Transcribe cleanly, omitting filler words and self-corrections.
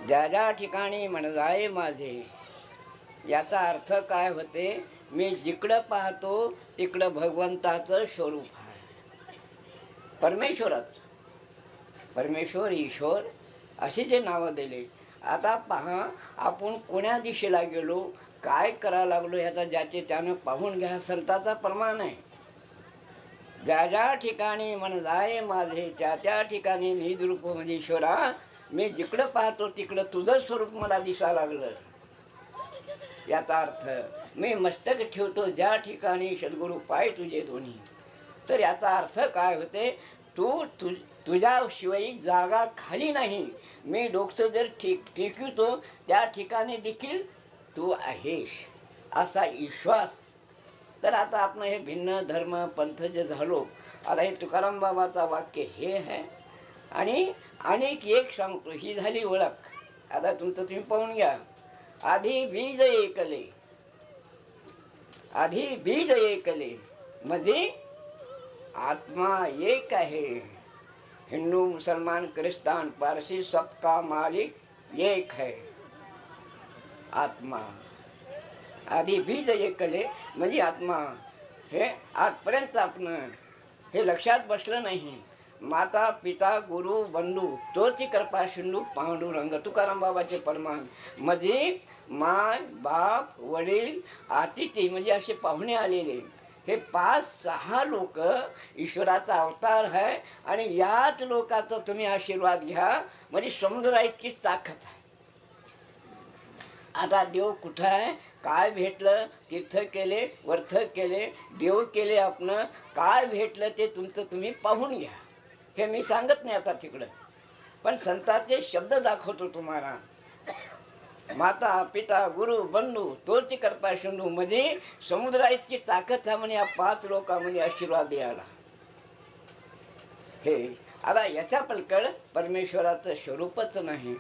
ज्या ज्या ठिकाणी मन जाये माझे, याचा अर्थ काय होते? मी जिकडं पाहतो तिकडं भगवंताचं स्वरूप आहे, परमेश्वराचं. परमेश्वर, ईश्वर असे जे नावं दिले. आता पहा, आपण कोण्या दिशेला गेलो, काय करायला लागलो, ह्याचा ज्याचे त्यानं पाहून घ्या. संताचा प्रमाण आहे. ज्या ज्या ठिकाणी मन जाये माझे, त्या त्या ठिकाणी निजरूप म्हणजे ईश्वरा, मी जिकडं पाहतो तिकडं तुझं स्वरूप मला दिसायला लागलं. याचा अर्थ मी मस्तक ठेवतो ज्या ठिकाणी सद्गुरू पाय तुझे दोन्ही. तर याचा अर्थ काय होते? तुझ्याशिवाय जागा खाली नाही. मी डोकं जर टेकवतो त्या ठिकाणी देखील तू आहेस, असा विश्वास. तर आता आपण हे भिन्न धर्म पंथ जे झालो, आता हे तुकाराम बाबाचा वाक्य हे आहे. आणि अनेक एक सांगतो, ही झाली ओळख. आता तुमचं तुम्ही पाहून घ्या. आधी बीज ऐकले, आधी बीज ऐकले म्हणजे आत्मा एक आहे. हिंदू मुसलमान ख्रिस्तान पारसी सबका मालिक एक है आत्मा. आधी बीज ऐकले म्हणजे आत्मा. हे आजपर्यंत आपण हे लक्षात बसलं नाही. माता पिता गुरु बंधू तोची कृपा सिंधू पांडुरंग, तुकाराम बाबाचे परमान. म्हणजे माय बाप वडील अतिथी म्हणजे असे पाहुणे आलेले, हे 5-6 लोक ईश्वराचा अवतार आहे. आणि याच लोकांचा तुम्ही आशीर्वाद घ्या म्हणजे समुद्रा इतकी ताकद आहे. आता देव कुठं आहे? काय भेटलं? तीर्थ केले, वर्थ केले, देव केले. आपण काय भेटलं ते तुमचं तुम्ही पाहून घ्या. हे मी सांगत नाही आता तिकडं, पण संतांचे शब्द दाखवतो तुम्हाला. माता पिता गुरु बंधू तोची कृपा सिंधू म्हणजे समुद्रा इतकी ताकद आहे म्हणे या 5 लोकांमध्ये आशीर्वाद द्यायला. हे आता याच्या पलीकडे परमेश्वराचं स्वरूपच नाही.